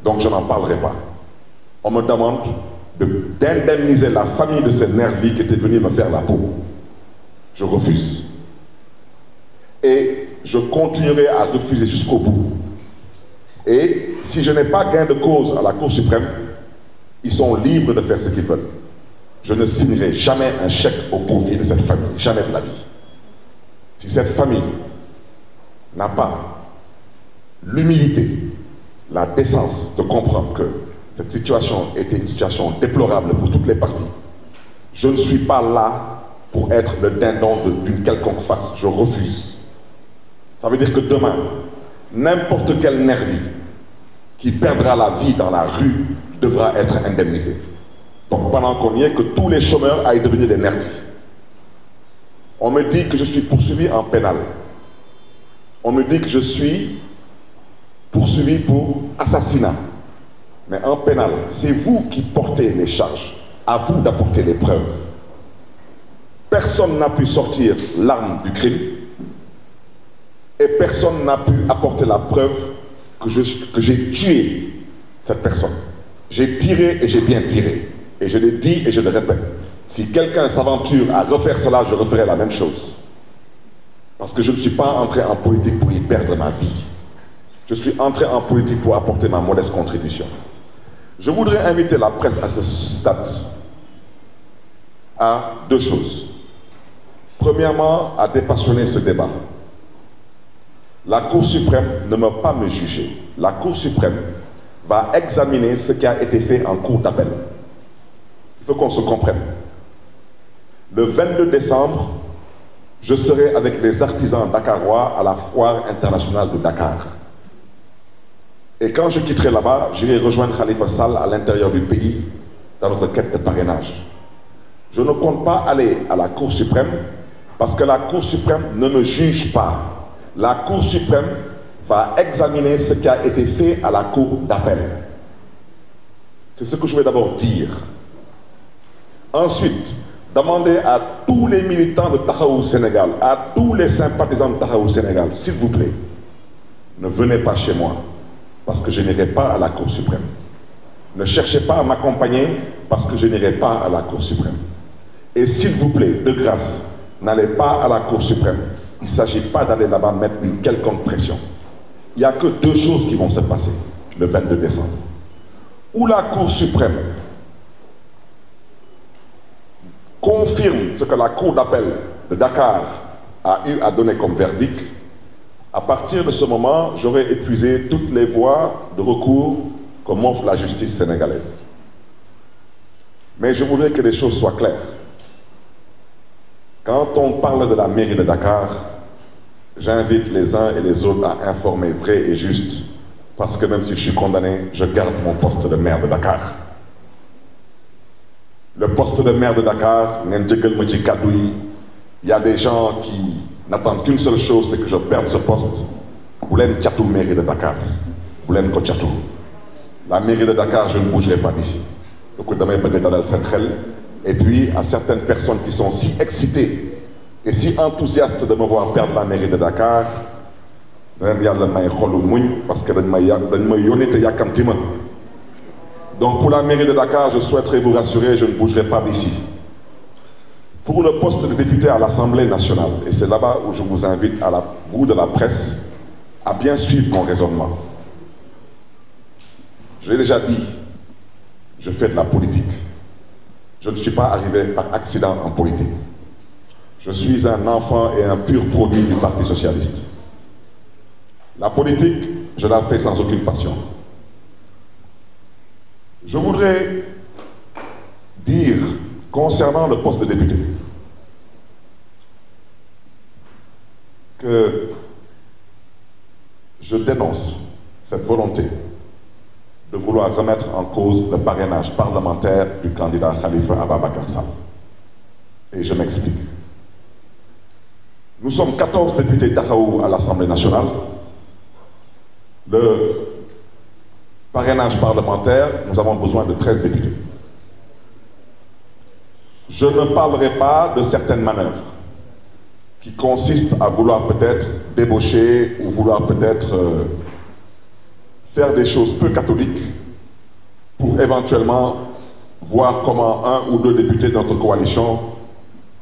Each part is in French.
Donc je n'en parlerai pas. On me demande d'indemniser la famille de ces nervis qui étaient venus me faire la peau. Je refuse. Et je continuerai à refuser jusqu'au bout. Et si je n'ai pas gain de cause à la Cour suprême, ils sont libres de faire ce qu'ils veulent. Je ne signerai jamais un chèque au profit de cette famille, jamais de la vie. Si cette famille n'a pas l'humilité, la décence de comprendre que cette situation était une situation déplorable pour toutes les parties, je ne suis pas là pour être le dindon d'une quelconque farce. Je refuse. Ça veut dire que demain, n'importe quel nervi qui perdra la vie dans la rue devra être indemnisé. Donc pendant qu'on y est, que tous les chômeurs aillent devenir des nervis. On me dit que je suis poursuivi en pénal. On me dit que je suis poursuivi pour assassinat. Mais en pénal, c'est vous qui portez les charges. À vous d'apporter les preuves. Personne n'a pu sortir l'arme du crime. Et personne n'a pu apporter la preuve que j'ai tué cette personne. J'ai tiré et j'ai bien tiré. Et je le dis et je le répète. Si quelqu'un s'aventure à refaire cela, je referai la même chose. Parce que je ne suis pas entré en politique pour y perdre ma vie. Je suis entré en politique pour apporter ma modeste contribution. Je voudrais inviter la presse à ce stade à deux choses. Premièrement, à dépassionner ce débat. La Cour suprême ne va pas me juger. La Cour suprême va examiner ce qui a été fait en cour d'appel. Il faut qu'on se comprenne. Le 22 décembre, je serai avec les artisans dakarois à la foire internationale de Dakar. Et quand je quitterai là-bas, j'irai rejoindre Khalifa Sall à l'intérieur du pays dans notre quête de parrainage. Je ne compte pas aller à la Cour suprême parce que la Cour suprême ne me juge pas. La Cour suprême va examiner ce qui a été fait à la Cour d'appel. C'est ce que je vais d'abord dire. Ensuite, demander à tous les militants de Taxawu Sénégal, à tous les sympathisants de Taxawu Sénégal, s'il vous plaît, ne venez pas chez moi parce que je n'irai pas à la Cour suprême. Ne cherchez pas à m'accompagner parce que je n'irai pas à la Cour suprême. Et s'il vous plaît, de grâce, n'allez pas à la Cour suprême. Il ne s'agit pas d'aller là-bas mettre une quelconque pression. Il n'y a que deux choses qui vont se passer le 22 décembre. Ou la Cour suprême confirme ce que la Cour d'appel de Dakar a eu à donner comme verdict. À partir de ce moment, j'aurai épuisé toutes les voies de recours que m'offre la justice sénégalaise. Mais je voudrais que les choses soient claires. Quand on parle de la mairie de Dakar, j'invite les uns et les autres à informer vrai et juste, parce que même si je suis condamné, je garde mon poste de maire de Dakar. Le poste de maire de Dakar, il y a des gens qui n'attendent qu'une seule chose, c'est que je perde ce poste. Boulen Tchatou, mairie de Dakar. Boulen Tchatou. La mairie de Dakar, je ne bougerai pas d'ici. Et puis, à certaines personnes qui sont si excitées et si enthousiastes de me voir perdre la mairie de Dakar, parce que donc pour la mairie de Dakar, je souhaiterais vous rassurer, je ne bougerai pas d'ici. Pour le poste de député à l'Assemblée nationale, et c'est là-bas où je vous invite, vous de la presse, à bien suivre mon raisonnement. Je l'ai déjà dit, je fais de la politique. Je ne suis pas arrivé par accident en politique. Je suis un enfant et un pur produit du Parti socialiste. La politique, je la fais sans aucune passion. Je voudrais dire, concernant le poste de député, que je dénonce cette volonté de vouloir remettre en cause le parrainage parlementaire du candidat Khalifa Ababacar Sall. Et je m'explique. Nous sommes 14 députés Taxawu à l'Assemblée nationale. Le parrainage parlementaire, nous avons besoin de 13 députés. Je ne parlerai pas de certaines manœuvres qui consistent à vouloir peut-être débaucher ou vouloir peut-être faire des choses peu catholiques pour éventuellement voir comment un ou deux députés de notre coalition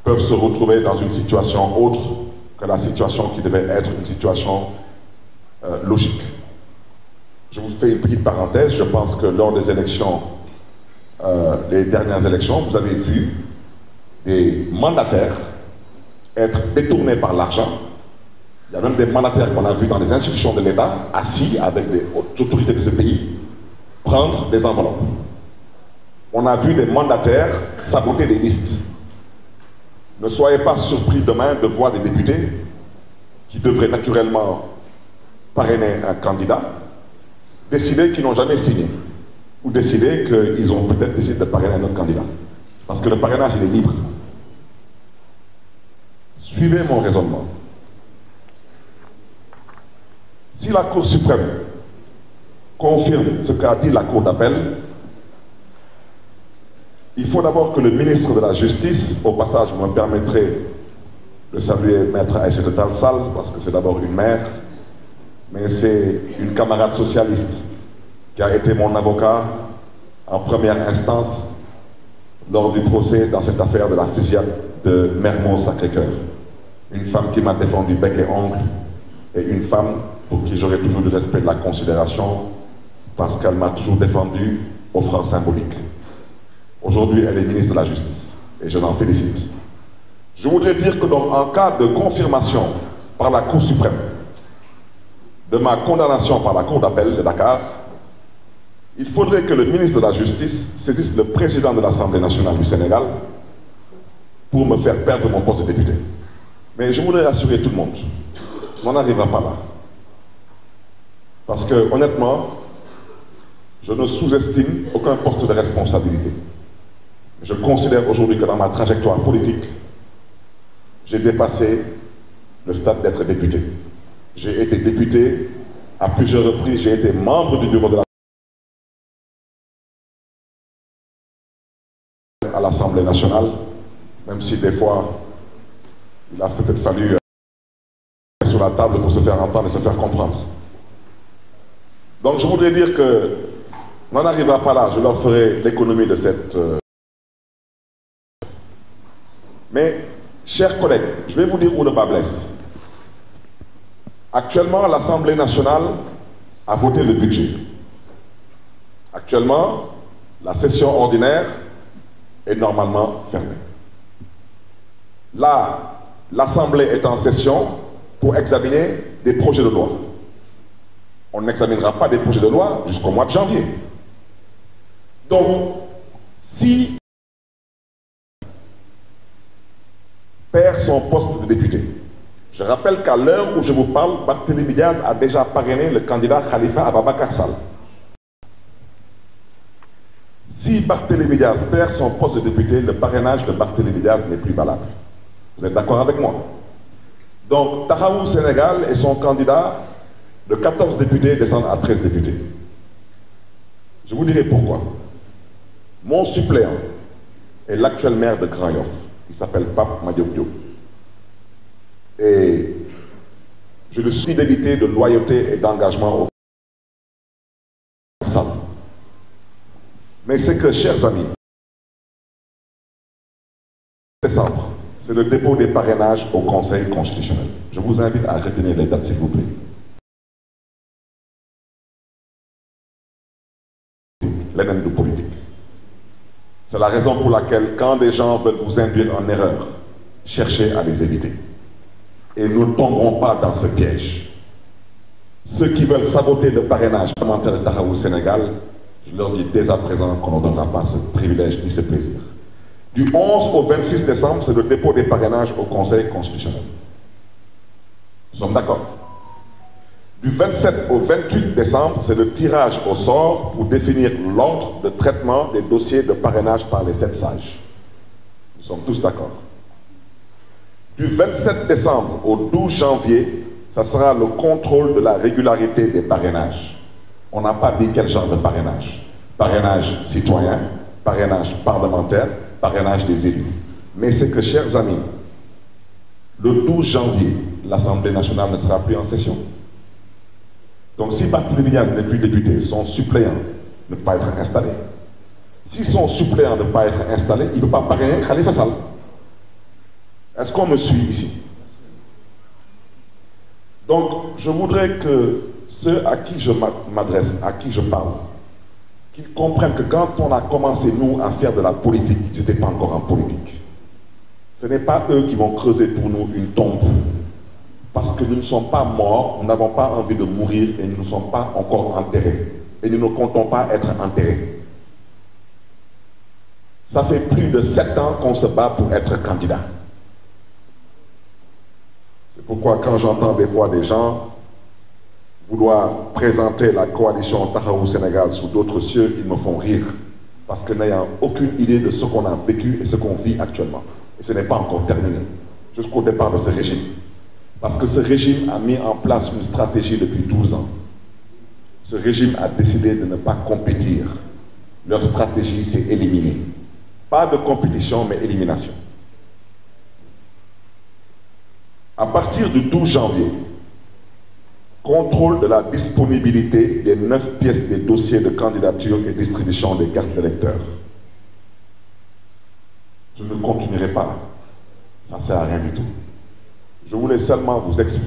peuvent se retrouver dans une situation autre que la situation qui devait être une situation logique. Je vous fais une petite parenthèse. Je pense que lors des élections, les dernières élections, vous avez vu des mandataires être détournés par l'argent. Il y a même des mandataires qu'on a vus dans les institutions de l'État, assis avec des autorités de ce pays, prendre des enveloppes. On a vu des mandataires saboter des listes. Ne soyez pas surpris demain de voir des députés qui devraient naturellement parrainer un candidat, décider qu'ils n'ont jamais signé, ou décider qu'ils ont peut-être décidé de parrainer un autre candidat. Parce que le parrainage, il est libre. Suivez mon raisonnement. Si la Cour suprême confirme ce qu'a dit la Cour d'appel, il faut d'abord que le ministre de la Justice, au passage, vous me permettrez de saluer Maître Aïssata Tall Sall, parce que c'est d'abord une mère, mais c'est une camarade socialiste qui a été mon avocat en première instance lors du procès dans cette affaire de la fusillade de Mermoz-Sacré-Cœur. Une femme qui m'a défendu bec et ongle, et une femme pour qui j'aurai toujours du respect et de la considération, parce qu'elle m'a toujours défendu au franc symbolique. Aujourd'hui, elle est ministre de la Justice, et je l'en félicite. Je voudrais dire que donc, en cas de confirmation par la Cour suprême de ma condamnation par la Cour d'appel de Dakar, il faudrait que le ministre de la Justice saisisse le président de l'Assemblée nationale du Sénégal pour me faire perdre mon poste de député. Mais je voudrais rassurer tout le monde, on n'arrivera pas là. Parce que, honnêtement, je ne sous-estime aucun poste de responsabilité. Je considère aujourd'hui que dans ma trajectoire politique, j'ai dépassé le stade d'être député. J'ai été député à plusieurs reprises, j'ai été membre du bureau de l'Assemblée nationale, même si des fois, il a peut-être fallu sur la table pour se faire entendre et se faire comprendre. Donc je voudrais dire que on n'en arrivera pas là, je leur ferai l'économie de cette... Mais, chers collègues, je vais vous dire où le bas blesse. Actuellement, l'Assemblée nationale a voté le budget. Actuellement, la session ordinaire est normalement fermée. Là, l'Assemblée est en session pour examiner des projets de loi. On n'examinera pas des projets de loi jusqu'au mois de janvier. Donc, si perd son poste de député, je rappelle qu'à l'heure où je vous parle, Barthélémy Diaz a déjà parrainé le candidat Khalifa Ababacar Sall. Si Barthélémy Diaz perd son poste de député, le parrainage de Barthélémy Diaz n'est plus valable. Vous êtes d'accord avec moi? Donc, Taxawu Sénégal et son candidat, de 14 députés, descendent à 13 députés. Je vous dirai pourquoi. Mon suppléant est l'actuel maire de Grand Yoff. Il s'appelle Pape Madiop Diop. Et je le suis fidélité, de loyauté et d'engagement au Sall. Mais c'est que, chers amis, décembre, c'est le dépôt des parrainages au Conseil constitutionnel. Je vous invite à retenir les dates, s'il vous plaît. L'ennemi de politique. C'est la raison pour laquelle, quand des gens veulent vous induire en erreur, cherchez à les éviter. Et nous ne tomberons pas dans ce piège. Ceux qui veulent saboter le parrainage parlementaire de Taxawu Sénégal, je leur dis dès à présent qu'on ne donnera pas ce privilège ni ce plaisir. Du 11 au 26 décembre, c'est le dépôt des parrainages au Conseil constitutionnel. Nous sommes d'accord. Du 27 au 28 décembre, c'est le tirage au sort pour définir l'ordre de traitement des dossiers de parrainage par les 7 sages. Nous sommes tous d'accord. Du 27 décembre au 12 janvier, ça sera le contrôle de la régularité des parrainages. On n'a pas dit quel genre de parrainage. Parrainage citoyen, parrainage parlementaire, parrainage des élus. Mais c'est que, chers amis, le 12 janvier, l'Assemblée nationale ne sera plus en session. Donc si Barthélémy Dias n'est plus député, son suppléant ne peut pas être installé. Si son suppléant ne peut pas être installé, il ne peut pas parrainer Khalifa Sall. Est-ce qu'on me suit ici? Donc je voudrais que ceux à qui je m'adresse, à qui je parle, qu'ils comprennent que quand on a commencé, nous, à faire de la politique, ils n'étaient pas encore en politique. Ce n'est pas eux qui vont creuser pour nous une tombe. Parce que nous ne sommes pas morts, nous n'avons pas envie de mourir et nous ne sommes pas encore enterrés. Et nous ne comptons pas être enterrés. Ça fait plus de 7 ans qu'on se bat pour être candidat. C'est pourquoi quand j'entends des fois des gens vouloir présenter la coalition Taxawu Sénégal sous d'autres cieux, ils me font rire. Parce que n'ayant aucune idée de ce qu'on a vécu et ce qu'on vit actuellement. Et ce n'est pas encore terminé, jusqu'au départ de ce régime. Parce que ce régime a mis en place une stratégie depuis 12 ans. Ce régime a décidé de ne pas compétir. Leur stratégie, c'est éliminer. Pas de compétition, mais élimination. À partir du 12 janvier, contrôle de la disponibilité des 9 pièces des dossiers de candidature et distribution des cartes d'électeurs. Je ne continuerai pas. Ça ne sert à rien du tout. Je voulais seulement vous expliquer